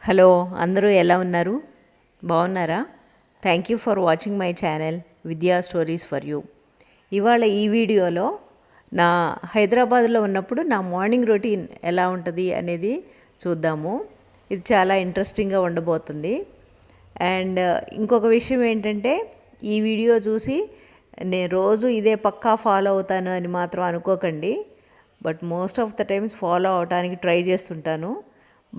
Hello, అందరూ ఎలా ఉన్నారు? బాగున్నారా? Thank you for watching my channel విద్యా స్టోరీస్ ఫర్ యూ. ఇవాళ ఈ వీడియోలో నా హైదరాబాద్లో ఉన్నప్పుడు నా మార్నింగ్ రొటీన్ ఎలా ఉంటుంది అనేది చూద్దాము. ఇది చాలా ఇంట్రెస్టింగ్గా ఉండబోతుంది. అండ్ ఇంకొక విషయం ఏంటంటే, ఈ వీడియో చూసి నేను రోజు ఇదే పక్కా ఫాలో అవుతాను అని మాత్రం అనుకోకండి. But most of the times follow అవడానికి ట్రై చేస్తుంటాను.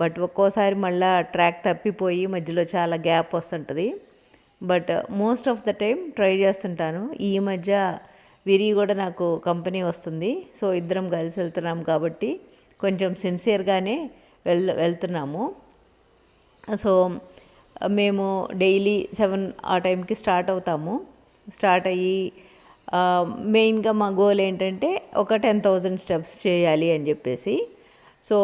బట్ ఒక్కోసారి మళ్ళీ ట్రాక్ తప్పిపోయి మధ్యలో చాలా గ్యాప్ వస్తుంటుంది. But most of the time try చేస్తుంటాను. ఈ మధ్య విరి కూడా నాకు కంపెనీ వస్తుంది. సో ఇద్దరం కలిసి వెళ్తున్నాం కాబట్టి కొంచెం సిన్సియర్గానే వెళ్తున్నాము. సో మేము డైలీ 7 ఆ టైంకి స్టార్ట్ అవుతాము. స్టార్ట్ అయ్యి మెయిన్గా మా గోల్ ఏంటంటే ఒక 10,000 స్టెప్స్ చేయాలి అని చెప్పేసి. సో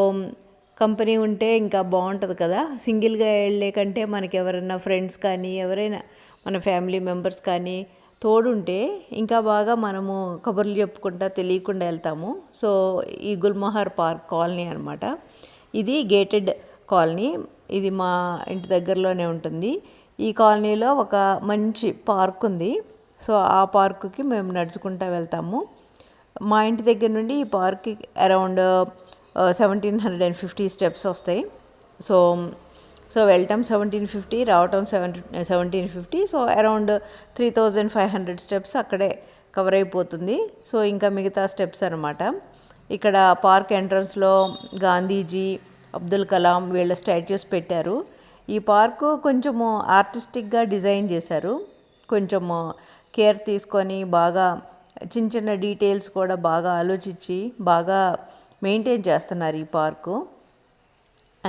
కంపెనీ ఉంటే ఇంకా బాగుంటుంది కదా. సింగిల్గా వెళ్ళే కంటే మనకి ఎవరైనా ఫ్రెండ్స్ కానీ ఎవరైనా మన ఫ్యామిలీ మెంబర్స్ కానీ తోడుంటే ఇంకా బాగా మనము కబుర్లు చెప్పుకుంటా తెలియకుండా వెళ్తాము. సో ఈ గుల్మోహర్ పార్క్ కాలనీ అనమాట. ఇది గేటెడ్ కాలనీ. ఇది మా ఇంటి దగ్గరలోనే ఉంటుంది. ఈ కాలనీలో ఒక మంచి పార్క్ ఉంది. సో ఆ పార్కుకి మేము నడుచుకుంటూ వెళ్తాము. మా ఇంటి దగ్గర నుండి ఈ పార్క్కి అరౌండ్ 1750 స్టెప్స్ వస్తాయి. సో వెళ్ళటం 1750, రావటం 1750. సో అరౌండ్ 3500 స్టెప్స్ అక్కడే కవర్ అయిపోతుంది. సో ఇంకా మిగతా స్టెప్స్ అనమాట. ఇక్కడ పార్క్ ఎంట్రన్స్లో గాంధీజీ, అబ్దుల్ కలాం వీళ్ళ స్టాచ్యూస్ పెట్టారు. ఈ పార్కు కొంచెము ఆర్టిస్టిక్గా డిజైన్ చేశారు. కొంచెము కేర్ తీసుకొని బాగా చిన్న చిన్న డీటెయిల్స్ కూడా బాగా ఆలోచించి బాగా మెయింటైన్ చేస్తున్నారు ఈ park.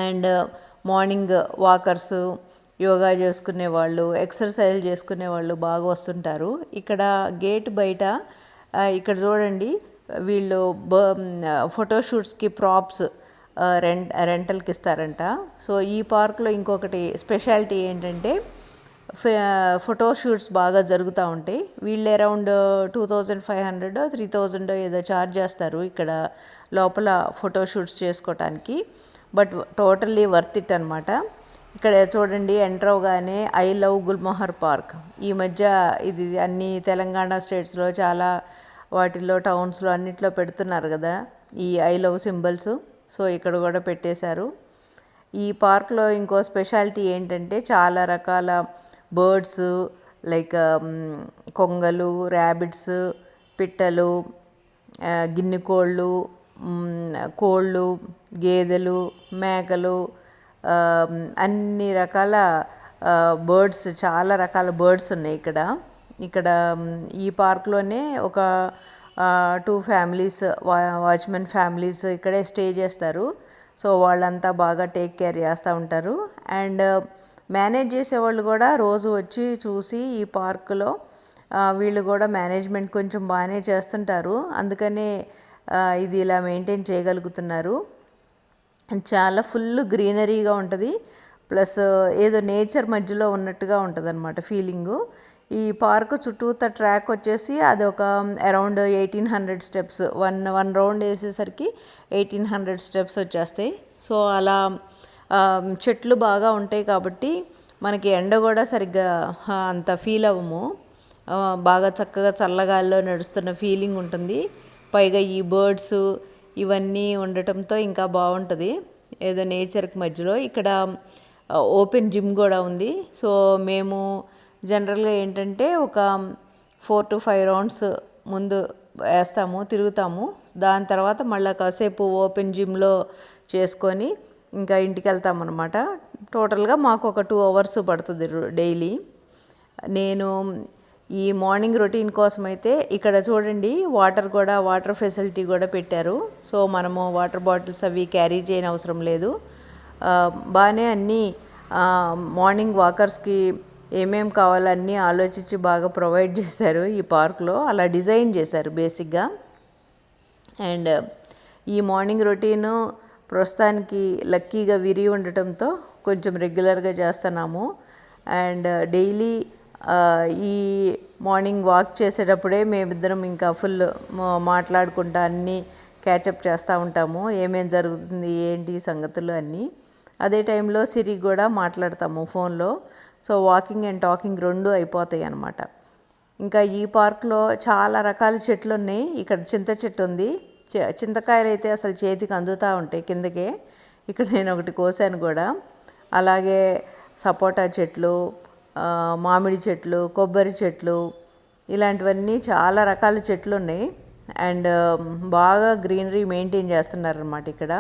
And morning walkers, yoga చేసుకునే వాళ్ళు, ఎక్సర్సైజ్ చేసుకునే వాళ్ళు బాగా వస్తుంటారు. ఇక్కడ గేట్ బయట ఇక్కడ చూడండి, వీళ్ళు ఫోటోషూట్స్కి ప్రాప్స్ రెంటల్కి ఇస్తారంట. సో ఈ పార్క్లో ఇంకొకటి స్పెషాలిటీ ఏంటంటే ఫోటోషూట్స్ బాగా జరుగుతూ ఉంటాయి. వీళ్ళు అరౌండ్ 2500, 3000 ఏదో ఛార్జ్ చేస్తారు ఇక్కడ లోపల ఫోటోషూట్స్ చేసుకోవటానికి. బట్ టోటల్లీ వర్త్ ఇట్ అనమాట. ఇక్కడ చూడండి, ఎంటర్ అవగానే ఐ లవ్ గుల్మోహర్ పార్క్. ఈ మధ్య ఇది అన్ని తెలంగాణ స్టేట్స్లో చాలా వాటిల్లో టౌన్స్లో అన్నిట్లో పెడుతున్నారు కదా ఈ ఐ లవ్ సింబల్స్. సో ఇక్కడ కూడా పెట్టేశారు. ఈ పార్క్లో ఇంకో స్పెషాలిటీ ఏంటంటే చాలా రకాల బర్డ్స్ లైక్ కొంగలు, ర్యాబిట్స్, పిట్టలు, గిన్నె కోళ్ళు, కోళ్ళు, గేదెలు, మేకలు, అన్ని రకాల బర్డ్స్, చాలా రకాల బర్డ్స్ ఉన్నాయి ఇక్కడ ఈ పార్క్లోనే ఒక 2 ఫ్యామిలీస్, వాచ్మెన్ ఫ్యామిలీస్ ఇక్కడే స్టే చేస్తారు. సో వాళ్ళంతా బాగా టేక్ కేర్ చేస్తూ ఉంటారు. అండ్ మేనేజ్ చేసేవాళ్ళు కూడా రోజు వచ్చి చూసి ఈ పార్కులో వీళ్ళు కూడా మేనేజ్మెంట్ కొంచెం బాగానే చేస్తుంటారు. అందుకనే ఇది ఇలా మెయింటైన్ చేయగలుగుతున్నారు. చాలా ఫుల్ గ్రీనరీగా ఉంటుంది. ప్లస్ ఏదో నేచర్ మధ్యలో ఉన్నట్టుగా ఉంటుంది అనమాట ఫీలింగు. ఈ పార్క్ చుట్టూత ట్రాక్ వచ్చేసి అది ఒక అరౌండ్ 1800 స్టెప్స్. వన్ రౌండ్ వేసేసరికి 1800 స్టెప్స్ వచ్చేస్తాయి. సో అలా చెట్లు బాగా ఉంటాయి కాబట్టి మనకి ఎండ కూడా సరిగ్గా అంత ఫీల్ అవ్వము. బాగా చక్కగా చల్లగాల్లో నడుస్తున్న ఫీలింగ్ ఉంటుంది. పైగా ఈ బర్డ్స్ ఇవన్నీ ఉండటంతో ఇంకా బాగుంటుంది ఏదో నేచర్కి మధ్యలో. ఇక్కడ ఓపెన్ జిమ్ కూడా ఉంది. సో మేము జనరల్గా ఏంటంటే ఒక 4 to 5 రౌండ్స్ ముందు వేస్తాము, తిరుగుతాము. దాని తర్వాత మళ్ళీ కాసేపు ఓపెన్ జిమ్లో చేసుకొని ఇంకా ఇంటికి వెళ్తామన్నమాట. టోటల్గా మాకు ఒక 2 hours పడుతుంది డైలీ. నేను ఈ మార్నింగ్ రొటీన్ కోసం అయితే ఇక్కడ చూడండి, వాటర్ ఫెసిలిటీ కూడా పెట్టారు. సో మనము వాటర్ బాటిల్స్ అవి క్యారీ చేయని అవసరం లేదు. బాగానే అన్నీ మార్నింగ్ వాకర్స్కి ఏమేం కావాలన్నీ ఆలోచించి బాగా ప్రొవైడ్ చేశారు ఈ పార్క్లో. అలా డిజైన్ చేశారు బేసిక్గా. అండ్ ఈ మార్నింగ్ రొటీను ప్రస్తుతానికి లక్కీగా విరి ఉండటంతో కొంచెం రెగ్యులర్గా చేస్తున్నాము. అండ్ డైలీ ఈ మార్నింగ్ వాక్ చేసేటప్పుడే మేమిద్దరం ఇంకా ఫుల్ మాట్లాడుకుంటా అన్నీ క్యాచప్ చేస్తూ ఉంటాము. ఏమేం జరుగుతుంది ఏంటి సంగతులు అన్నీ. అదే టైంలో సిరి కూడా మాట్లాడతాము ఫోన్లో. సో వాకింగ్ అండ్ టాకింగ్ రెండు అయిపోతాయి అన్నమాట. ఇంకా ఈ పార్క్లో చాలా రకాల చెట్లు ఉన్నాయి. ఇక్కడ చింత చెట్టు ఉంది. చింతకాయలు అయితే అసలు చేతికి అందుతూ ఉంటాయి కిందకే. ఇక్కడ నేను ఒకటి కోసాను కూడా. అలాగే సపోటా చెట్లు, మామిడి చెట్లు, కొబ్బరి చెట్లు, ఇలాంటివన్నీ చాలా రకాల చెట్లు ఉన్నాయి. అండ్ బాగా గ్రీనరీ మెయింటైన్ చేస్తున్నారనమాట ఇక్కడ.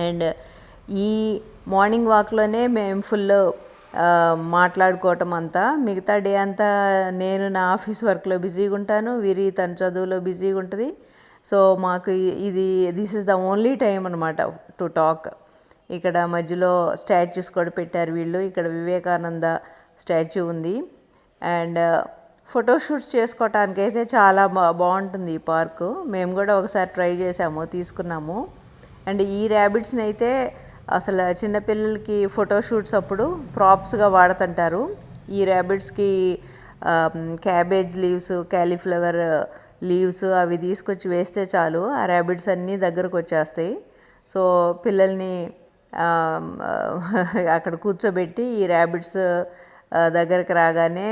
అండ్ ఈ మార్నింగ్ వాక్లోనే మేము ఫుల్ మాట్లాడుకోవటం అంతా. మిగతా డే అంతా నేను నా ఆఫీస్ వర్క్లో బిజీగా ఉంటాను, వీరి తన చదువులో బిజీగా ఉంటుంది. సో మాకు this is the only time అనమాట టు టాక్. ఇక్కడ మధ్యలో స్టాచ్యూస్ కూడా పెట్టారు వీళ్ళు. ఇక్కడ వివేకానంద స్టాచ్యూ ఉంది. అండ్ ఫోటోషూట్స్ చేసుకోవటానికి అయితే చాలా బాగుంటుంది ఈ పార్కు. మేము కూడా ఒకసారి ట్రై చేసాము, తీసుకున్నాము. అండ్ ఈ ర్యాబిట్స్ని అయితే అసలు చిన్నపిల్లలకి ఫోటోషూట్స్ అప్పుడు ప్రాప్స్గా వాడుతుంటారు. ఈ ర్యాబిట్స్కి క్యాబేజ్ లీవ్స్, క్యాలీఫ్లవర్ లీవ్స్ అవి తీసుకొచ్చి వేస్తే చాలు, ఆ ర్యాబిట్స్ అన్నీ దగ్గరకు వచ్చేస్తాయి. సో పిల్లల్ని అక్కడ కూర్చోబెట్టి ఈ ర్యాబిట్స్ దగ్గరకు రాగానే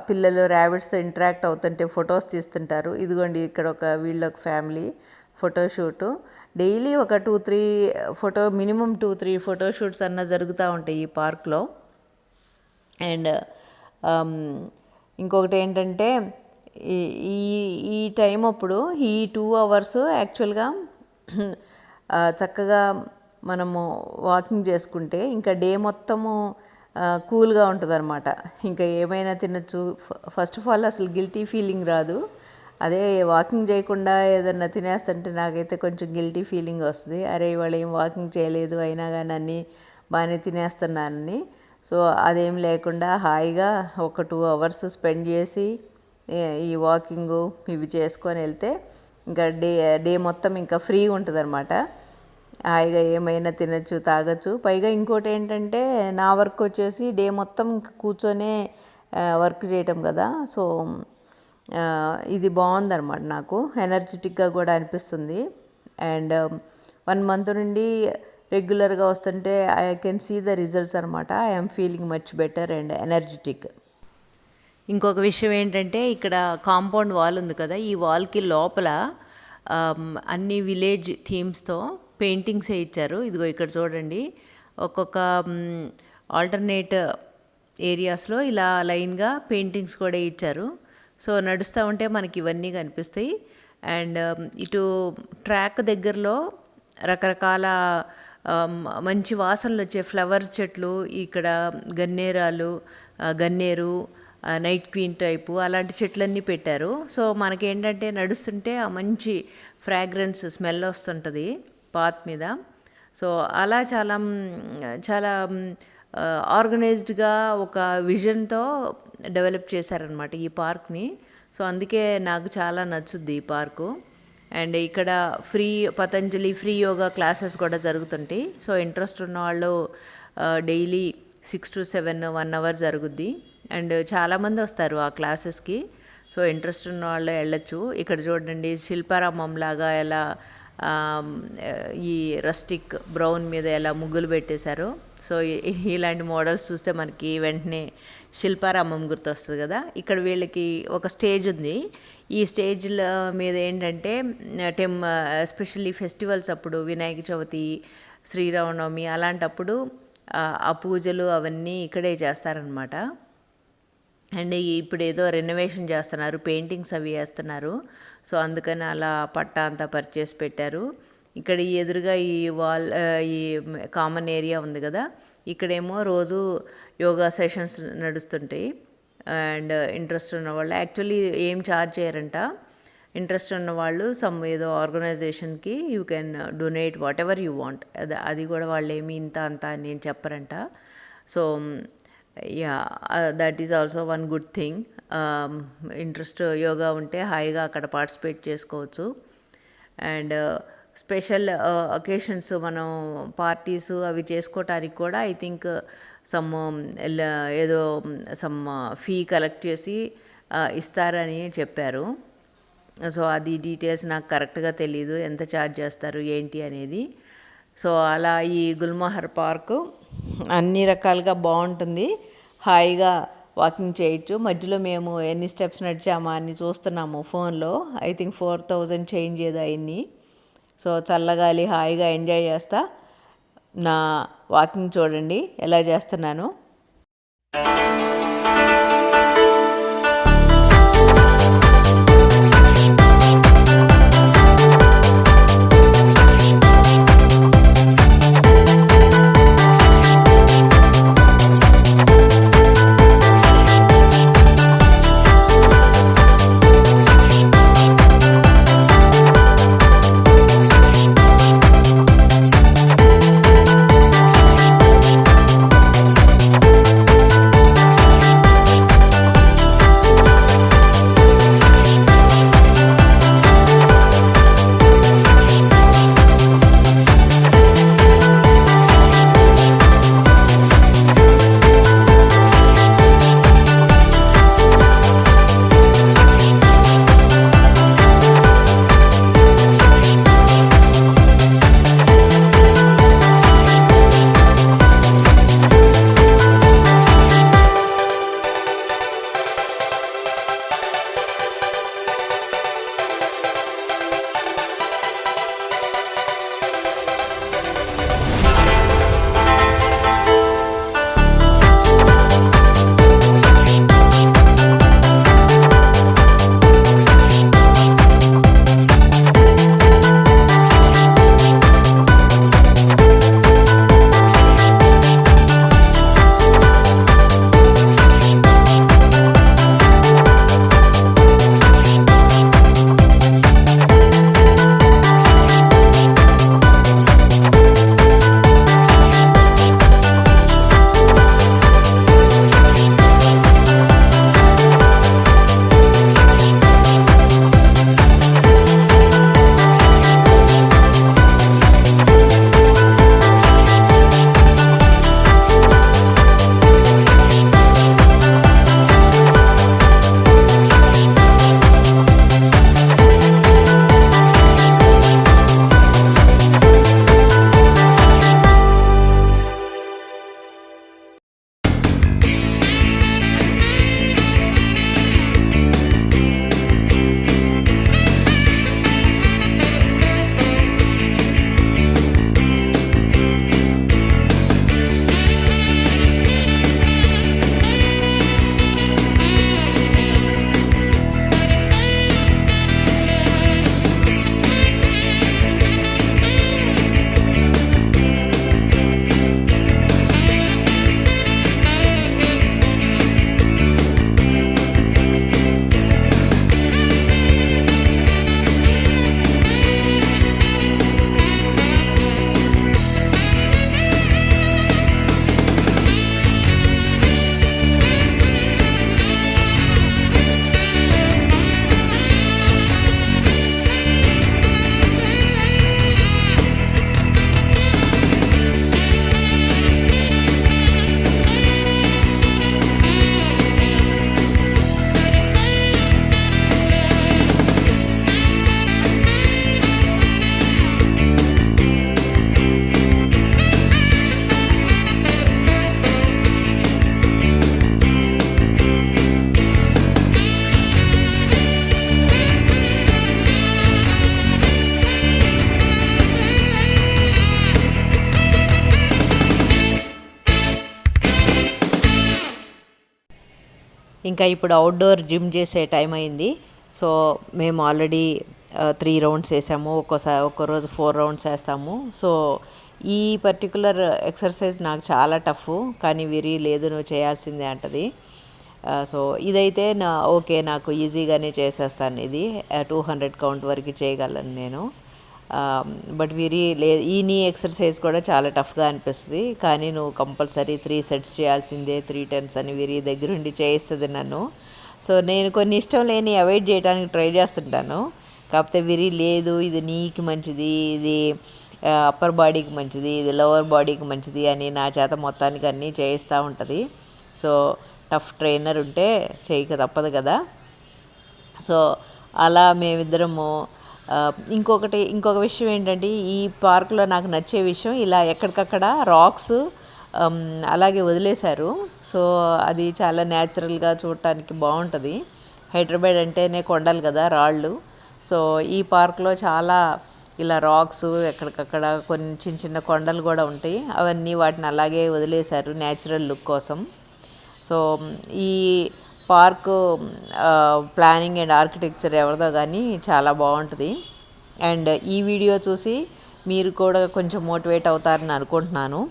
పిల్లలు ర్యాబిట్స్తో ఇంటరాక్ట్ అవుతుంటే ఫొటోస్ తీస్తుంటారు. ఇదిగోండి ఇక్కడ వీళ్ళొక ఫ్యామిలీ ఫోటోషూటు. డైలీ ఒక 2-3 మినిమం 2-3 ఫోటోషూట్స్ అన్న జరుగుతూ ఉంటాయి ఈ పార్క్లో. అండ్ ఇంకొకటి ఏంటంటే ఈ టైం అప్పుడు ఈ 2 hours యాక్చువల్గా చక్కగా మనము వాకింగ్ చేసుకుంటే ఇంకా డే మొత్తము కూల్గా ఉంటుంది అనమాట. ఇంకా ఏమైనా తినచ్చు. ఫస్ట్ ఆఫ్ ఆల్ అసలు గిల్టీ ఫీలింగ్ రాదు. అదే వాకింగ్ చేయకుండా ఏదన్నా తినేస్తుంటే నాకైతే కొంచెం గిల్టీ ఫీలింగ్ వస్తుంది. అరే ఇవాళ ఏం వాకింగ్ చేయలేదు, అయినా కానీ అన్నీ బాగానే తినేస్తున్నానని. సో అదేం లేకుండా హాయిగా ఒక 2 hours స్పెండ్ చేసి ఈ వాకింగు ఇవి చేసుకొని వెళ్తే ఇంకా డే మొత్తం ఇంకా ఫ్రీగా ఉంటుంది అనమాట. హాయిగా ఏమైనా తినచ్చు, తాగొచ్చు. పైగా ఇంకోటి ఏంటంటే నా వర్క్ వచ్చేసి డే మొత్తం కూర్చొనే వర్క్ చేయటం కదా. సో ఇది బాగుందన్నమాట, నాకు ఎనర్జెటిక్గా కూడా అనిపిస్తుంది. అండ్ 1 month నుండి రెగ్యులర్గా వస్తుంటే I can see the results అనమాట. I'm feeling much better and energetic. ఇంకొక విషయం ఏంటంటే ఇక్కడ కాంపౌండ్ వాల్ ఉంది కదా, ఈ వాల్కి లోపల అన్ని విలేజ్ థీమ్స్తో పెయింటింగ్స్ ఇచ్చారు. ఇదిగో ఇక్కడ చూడండి, ఒక్కొక్క ఆల్టర్నేట్ ఏరియాస్లో ఇలా లైన్గా పెయింటింగ్స్ కూడా ఇచ్చారు. సో నడుస్తూ ఉంటే మనకి ఇవన్నీ కనిపిస్తాయి. అండ్ ఇటు ట్రాక్ దగ్గరలో రకరకాల మంచి వాసనలు వచ్చే ఫ్లవర్ చెట్లు, ఇక్కడ గన్నేరు, నైట్ క్వీన్ టైపు అలాంటి చెట్లన్నీ పెట్టారు. సో మనకేంటంటే నడుస్తుంటే ఆ మంచి ఫ్రాగ్రెన్స్ స్మెల్ వస్తుంటుంది పాత్ మీద. సో అలా చాలా చాలా ఆర్గనైజ్డ్గా ఒక విజన్తో డెవలప్ చేశారనమాట ఈ పార్క్ని. సో అందుకే నాకు చాలా నచ్చుద్ది ఈ పార్కు. అండ్ ఇక్కడ పతంజలి ఫ్రీ యోగా క్లాసెస్ కూడా జరుగుతుంటాయి. సో ఇంట్రెస్ట్ ఉన్న వాళ్ళు డైలీ 6 to 7 1 hour జరుగుద్ది. అండ్ చాలామంది వస్తారు ఆ క్లాసెస్కి. సో ఇంట్రెస్ట్ ఉన్న వాళ్ళు వెళ్ళొచ్చు. ఇక్కడ చూడండి శిల్పారామం లాగా ఎలా ఈ రస్టిక్ బ్రౌన్ మీద ఎలా ముగ్గులు పెట్టేశారో. సో ఇలాంటి మోడల్స్ చూస్తే మనకి వెంటనే శిల్పారామం గుర్తొస్తుంది కదా. ఇక్కడ వీళ్ళకి ఒక స్టేజ్ ఉంది. ఈ స్టేజ్ల మీద ఏంటంటే ఎస్పెషల్లీ ఫెస్టివల్స్ అప్పుడు, వినాయక చవితి, శ్రీరామనవమి అలాంటప్పుడు ఆ పూజలు అవన్నీ ఇక్కడే చేస్తారనమాట. అండ్ ఇప్పుడు ఏదో రెనోవేషన్ చేస్తున్నారు, పెయింటింగ్స్ అవి వేస్తున్నారు. సో అందుకని అలా పట్టా అంతా పర్చేసి పెట్టారు. ఇక్కడ ఎదురుగా ఈ కామన్ ఏరియా ఉంది కదా, ఇక్కడేమో రోజు యోగా సెషన్స్ నడుస్తుంటాయి. అండ్ ఇంట్రెస్ట్ ఉన్న వాళ్ళు యాక్చువల్లీ ఏం ఛార్జ్ చేయరంట. ఇంట్రెస్ట్ ఉన్న వాళ్ళు ఏదో ఆర్గనైజేషన్కి you can donate whatever you want. అది కూడా వాళ్ళు ఏమి ఇంత అంత అని ఏం చెప్పరంట. So that is also one good thing. Interest యోగా ఉంటే హాయిగా అక్కడ పార్టిసిపేట్ చేసుకోవచ్చు. అండ్ స్పెషల్ అకేషన్స్ మనం పార్టీస్ అవి చేసుకోవటానికి కూడా ఐ థింక్ ఏదో ఫీ కలెక్ట్ చేసి ఇస్తారని చెప్పారు. సో అది డీటెయిల్స్ నాకు కరెక్ట్గా తెలీదు, ఎంత ఛార్జ్ చేస్తారు ఏంటి అనేది. సో అలా ఈ గుల్మహర్ పార్కు అన్ని రకాలుగా బాగుంటుంది, హాయిగా వాకింగ్ చేయొచ్చు. మధ్యలో మేము ఎన్ని స్టెప్స్ నడిచామా అని చూస్తున్నాము ఫోన్లో. ఐ థింక్ 4000 చేంజ్ ఏదో అయింది. సో చల్లగాలి హాయిగా ఎంజాయ్ చేస్తా నా వాకింగ్ చూడండి ఎలా చేస్తున్నాను. ఇంకా ఇప్పుడు అవుట్డోర్ జిమ్ చేసే టైం అయింది. సో మేము ఆల్రెడీ 3 రౌండ్స్ వేసాము, ఒక్కో రోజు 4 రౌండ్స్ వేస్తాము. సో ఈ పర్టికులర్ ఎక్సర్సైజ్ నాకు చాలా టఫ్, కానీ విరి లేదు నువ్వు చేయాల్సిందే అంటది. సో ఇదైతే ఓకే, నాకు ఈజీగానే చేసేస్తాను. ఇది 200 కౌంట్ వరకు చేయగలను నేను. బట్ ఈ నీ ఎక్సర్సైజ్ కూడా చాలా టఫ్గా అనిపిస్తుంది, కానీ నువ్వు కంపల్సరీ 3 సెట్స్ చేయాల్సిందే, 3 టెన్స్ అని విరి దగ్గరుండి చేయిస్తుంది నన్ను. సో నేను కొన్ని ఇష్టం లేని అవాయిడ్ చేయడానికి ట్రై చేస్తుంటాను. కాకపోతే విరి లేదు, ఇది నీకు మంచిది, ఇది అప్పర్ బాడీకి మంచిది, ఇది లోవర్ బాడీకి మంచిది అని నా చేత మొత్తానికి అన్నీ చేయిస్తూ ఉంటుంది. సో టఫ్ ట్రైనర్ ఉంటే చేయక తప్పదు కదా. సో అలా మేమిద్దరము ఇంకొక విషయం ఏంటంటే ఈ పార్కులో నాకు నచ్చే విషయం ఇలా ఎక్కడికక్కడ రాక్స్ అలాగే వదిలేశారు. సో అది చాలా న్యాచురల్గా చూడటానికి బాగుంటుంది. హైదరాబాద్ అంటేనే కొండలు కదా, రాళ్ళు. సో ఈ పార్క్లో చాలా ఇలా రాక్స్ ఎక్కడికక్కడ కొన్ని చిన్న చిన్న కొండలు కూడా ఉంటాయి. అవన్నీ వాటిని అలాగే వదిలేశారు న్యాచురల్ లుక్ కోసం. సో ఈ పార్కు ప్లానింగ్ అండ్ ఆర్కిటెక్చర్ ఎవరిదో కానీ చాలా బాగుంటుంది. అండ్ ఈ వీడియో చూసి మీరు కూడా కొంచెం మోటివేట్ అవుతారని అనుకుంటున్నాను.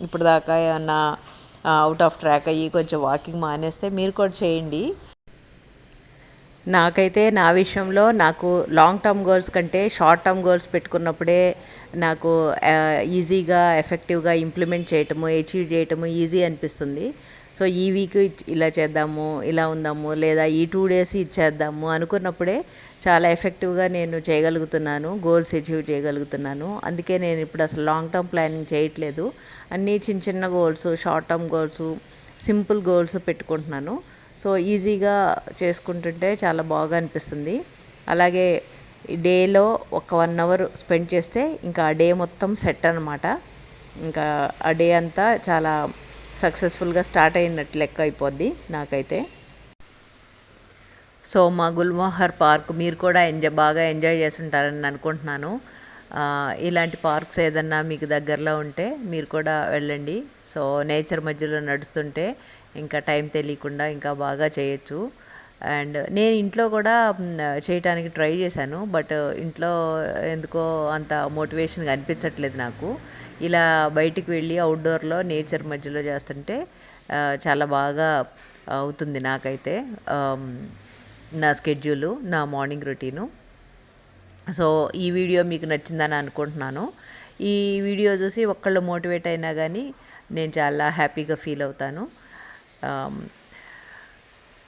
ఇప్పుడు దాకా ఏమన్నా అవుట్ ఆఫ్ ట్రాక్ అయ్యి కొంచెం వాకింగ్ మానేస్తే మీరు కూడా చేయండి. నాకైతే నా విషయంలో నాకు లాంగ్ టర్మ్ గోల్స్ కంటే షార్ట్ టర్మ్ గోల్స్ పెట్టుకున్నప్పుడే నాకు ఈజీగా ఎఫెక్టివ్గా ఇంప్లిమెంట్ చేయటము, అచీవ్ చేయటము ఈజీ అనిపిస్తుంది. సో ఈ వీక్ ఇలా చేద్దాము, ఇలా ఉందాము, లేదా ఈ 2 days ఇది చేద్దాము అనుకున్నప్పుడే చాలా ఎఫెక్టివ్గా నేను చేయగలుగుతున్నాను, గోల్స్ అచీవ్ చేయగలుగుతున్నాను. అందుకే నేను ఇప్పుడు అసలు లాంగ్ టర్మ్ ప్లానింగ్ చేయట్లేదు. అన్నీ చిన్న చిన్న goals, short term goals, simple goals పెట్టుకుంటున్నాను. సో ఈజీగా చేసుకుంటుంటే చాలా బాగా అనిపిస్తుంది. అలాగే డేలో ఒక 1 hour స్పెండ్ చేస్తే ఇంకా ఆ డే మొత్తం సెట్ అనమాట. ఇంకా ఆ డే అంతా చాలా సక్సెస్ఫుల్గా స్టార్ట్ అయినట్టు లెక్క అయిపోద్ది నాకైతే. సో మా గుల్మోహర్ పార్క్ మీరు కూడా బాగా ఎంజాయ్ చేస్తుంటారని అనుకుంటున్నాను. ఇలాంటి పార్క్స్ ఏదన్నా మీకు దగ్గరలో ఉంటే మీరు కూడా వెళ్ళండి. సో నేచర్ మధ్యలో నడుస్తుంటే ఇంకా టైం తెలియకుండా ఇంకా బాగా చేయొచ్చు. అండ్ నేను ఇంట్లో కూడా చేయటానికి ట్రై చేశాను. బట్ ఇంట్లో ఎందుకో అంత మోటివేషన్గా అనిపించట్లేదు నాకు. ఇలా బయటికి వెళ్ళి అవుట్డోర్లో నేచర్ మధ్యలో చేస్తుంటే చాలా బాగా అవుతుంది నాకైతే. నా స్కెడ్యూలు, నా మార్నింగ్ రొటీను. సో ఈ వీడియో మీకు నచ్చిందని అనుకుంటున్నాను. ఈ వీడియో చూసి ఒక్కళ్ళు మోటివేట్ అయినా కానీ నేను చాలా హ్యాపీగా ఫీల్ అవుతాను.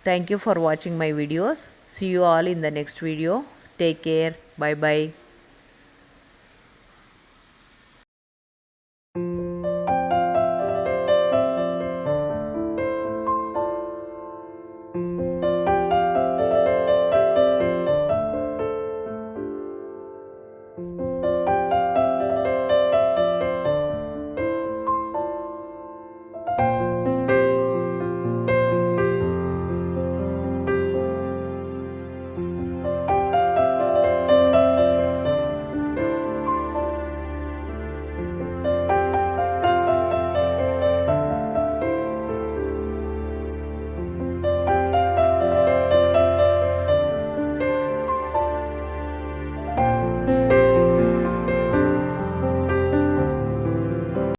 Thank you for watching my videos. See you all in the next video. Take care. Bye by.